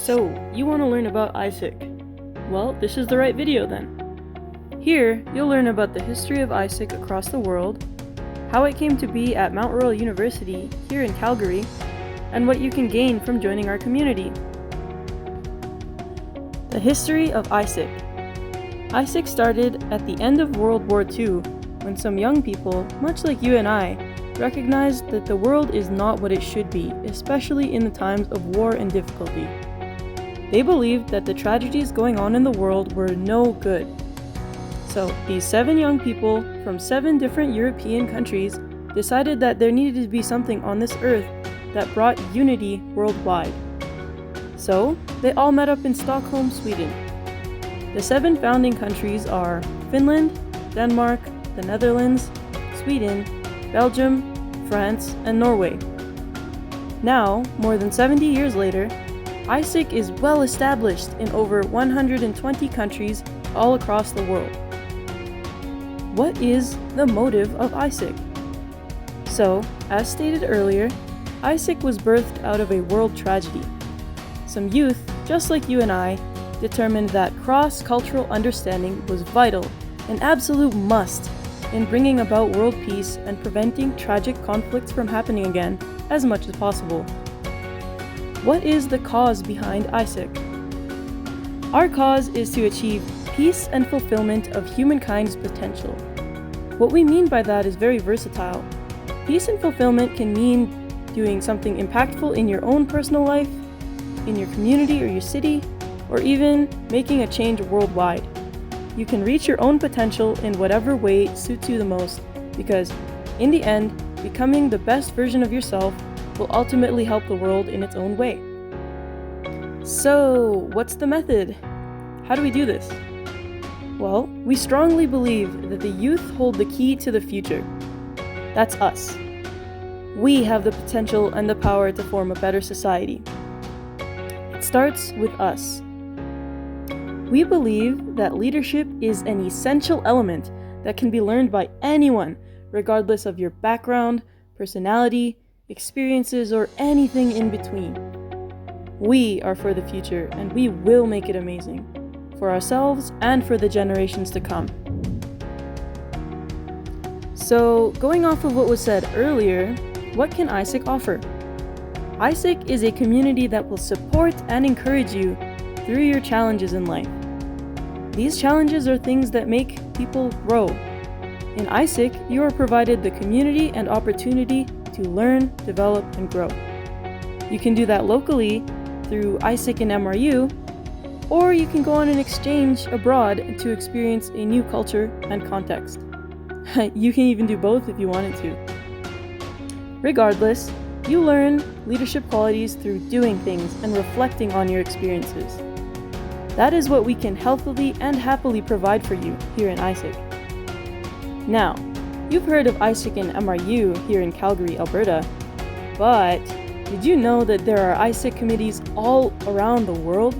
So, you want to learn about AIESEC? Well, this is the right video then. Here, you'll learn about the history of AIESEC across the world, how it came to be at Mount Royal University here in Calgary, and what you can gain from joining our community. The history of AIESEC. AIESEC started at the end of World War II when some young people, much like you and I, recognized that the world is not what it should be, especially in the times of war and difficulty. They believed that the tragedies going on in the world were no good. So these 7 young people from 7 different European countries decided that there needed to be something on this earth that brought unity worldwide. So they all met up in Stockholm, Sweden. The 7 founding countries are Finland, Denmark, the Netherlands, Sweden, Belgium, France, and Norway. Now, more than 70 years later, AIESEC is well established in over 120 countries all across the world. What is the motive of AIESEC? So, as stated earlier, AIESEC was birthed out of a world tragedy. Some youth, just like you and I, determined that cross-cultural understanding was vital, an absolute must, in bringing about world peace and preventing tragic conflicts from happening again as much as possible. What is the cause behind AIESEC? Our cause is to achieve peace and fulfillment of humankind's potential. What we mean by that is very versatile. Peace and fulfillment can mean doing something impactful in your own personal life, in your community or your city, or even making a change worldwide. You can reach your own potential in whatever way suits you the most, because in the end, becoming the best version of yourself will ultimately help the world in its own way. So, what's the method? How do we do this? Well, we strongly believe that the youth hold the key to the future. That's us. We have the potential and the power to form a better society. It starts with us. We believe that leadership is an essential element that can be learned by anyone, regardless of your background, personality, experiences, or anything in between. We are for the future, and we will make it amazing, for ourselves and for the generations to come. So, going off of what was said earlier, what can AIESEC offer? AIESEC is a community that will support and encourage you through your challenges in life. These challenges are things that make people grow. In AIESEC, you are provided the community and opportunity to learn, develop, and grow. You can do that locally through AIESEC and MRU, or you can go on an exchange abroad to experience a new culture and context. You can even do both if you wanted to. Regardless, you learn leadership qualities through doing things and reflecting on your experiences. That is what we can healthily and happily provide for you here in AIESEC. Now, you've heard of AIESEC and MRU here in Calgary, Alberta, but did you know that there are AIESEC committees all around the world?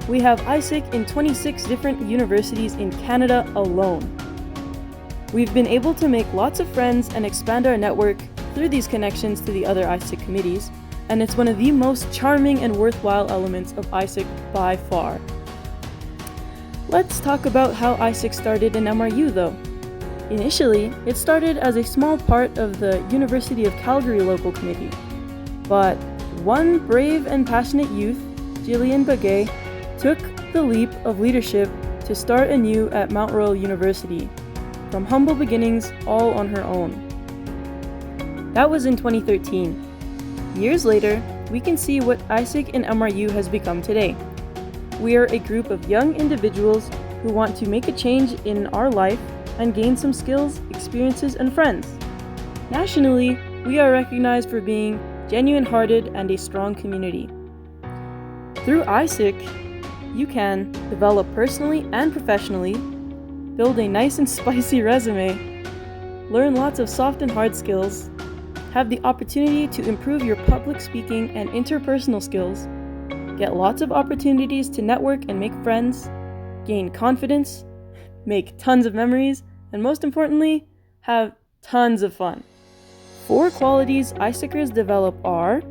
We have AIESEC in 26 different universities in Canada alone. We've been able to make lots of friends and expand our network through these connections to the other AIESEC committees, and it's one of the most charming and worthwhile elements of AIESEC by far. Let's talk about how AIESEC started in MRU though. Initially, it started as a small part of the University of Calgary local committee, but one brave and passionate youth, Jillian Bagay, took the leap of leadership to start anew at Mount Royal University, from humble beginnings all on her own. That was in 2013. Years later, we can see what AIESEC and MRU has become today. We are a group of young individuals who want to make a change in our life and gain some skills, experiences, and friends. Nationally, we are recognized for being genuine-hearted and a strong community. Through AIESEC, you can develop personally and professionally, build a nice and spicy resume, learn lots of soft and hard skills, have the opportunity to improve your public speaking and interpersonal skills, get lots of opportunities to network and make friends, gain confidence, make tons of memories, and most importantly, have tons of fun. 4 qualities AIESECers develop are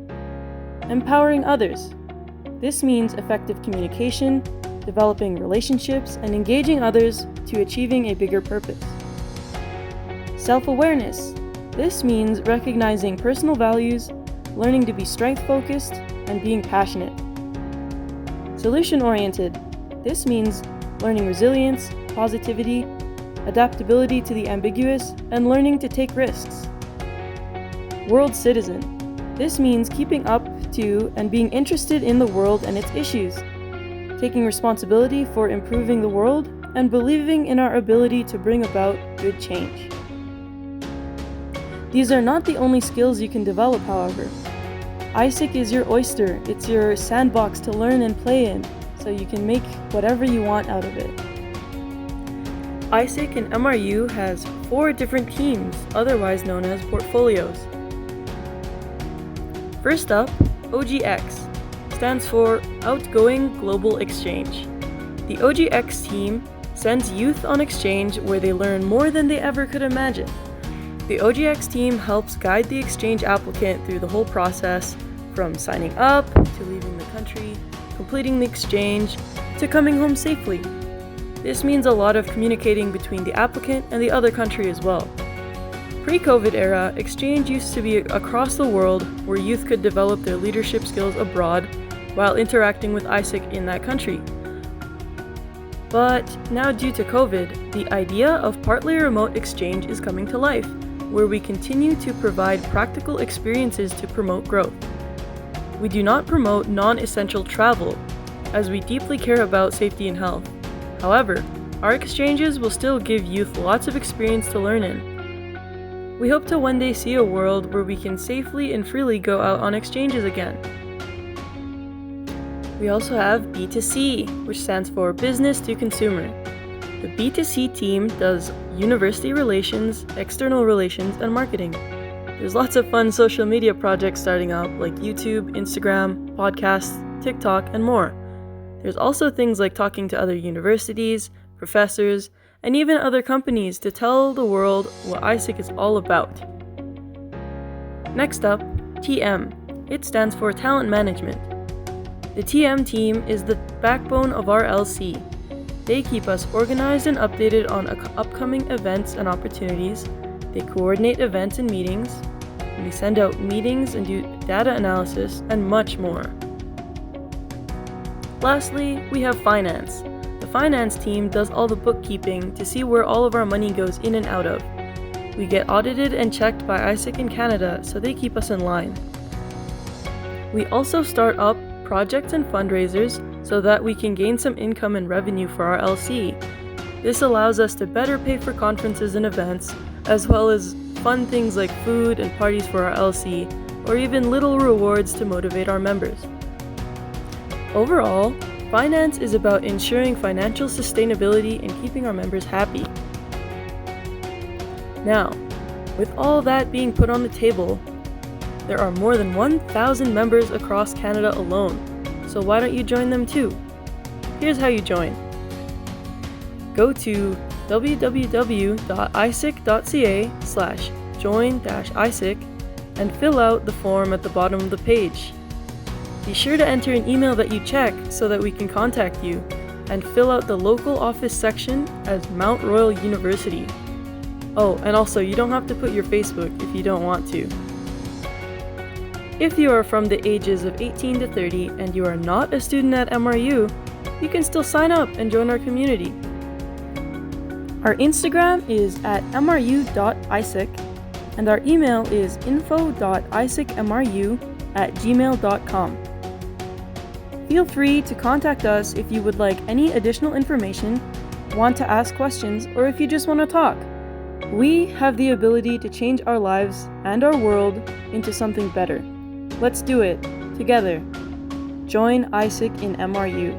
empowering others, This means effective communication, developing relationships, and engaging others to achieving a bigger purpose. Self-awareness. This means recognizing personal values, learning to be strength-focused, and being passionate. Solution-oriented. This means learning resilience, positivity, adaptability to the ambiguous, and learning to take risks. World citizen. This means keeping up to and being interested in the world and its issues, taking responsibility for improving the world, and believing in our ability to bring about good change. These are not the only skills you can develop, however. AIESEC is your oyster. It's your sandbox to learn and play in, so you can make whatever you want out of it. AIESEC and MRU has 4 different teams, otherwise known as portfolios. First up, OGX stands for Outgoing Global Exchange. The OGX team sends youth on exchange where they learn more than they ever could imagine. The OGX team helps guide the exchange applicant through the whole process, from signing up to leaving the country, completing the exchange, to coming home safely. This means a lot of communicating between the applicant and the other country as well. Pre-COVID era, exchange used to be across the world where youth could develop their leadership skills abroad while interacting with AIESEC in that country. But now, due to COVID, the idea of partly remote exchange is coming to life, where we continue to provide practical experiences to promote growth. We do not promote non-essential travel, as we deeply care about safety and health. However, our exchanges will still give youth lots of experience to learn in. We hope to one day see a world where we can safely and freely go out on exchanges again. We also have B2C, which stands for Business to Consumer. The B2C team does university relations, external relations, and marketing. There's lots of fun social media projects starting up like YouTube, Instagram, podcasts, TikTok, and more. There's also things like talking to other universities, professors, and even other companies to tell the world what AIESEC is all about. Next up, TM. It stands for Talent Management. The TM team is the backbone of our LC. They keep us organized and updated on upcoming events and opportunities. They coordinate events and meetings. They send out meetings and do data analysis and much more. Lastly, we have finance. The finance team does all the bookkeeping to see where all of our money goes in and out of. We get audited and checked by AIESEC in Canada, so they keep us in line. We also start up projects and fundraisers so that we can gain some income and revenue for our LC. This allows us to better pay for conferences and events, as well as fun things like food and parties for our LC, or even little rewards to motivate our members. Overall, finance is about ensuring financial sustainability and keeping our members happy. Now, with all that being put on the table, there are more than 1,000 members across Canada alone, so why don't you join them too? Here's how you join. Go to www.aisec.ca/join-AIESEC and fill out the form at the bottom of the page. Be sure to enter an email that you check so that we can contact you, and fill out the local office section as Mount Royal University. Oh, and also you don't have to put your Facebook if you don't want to. If you are from the ages of 18 to 30 and you are not a student at MRU, you can still sign up and join our community. Our Instagram is at mru.aisec and our email is info.aisecmru@gmail.com. Feel free to contact us if you would like any additional information, want to ask questions, or if you just want to talk. We have the ability to change our lives and our world into something better. Let's do it together. Join AIESEC in MRU.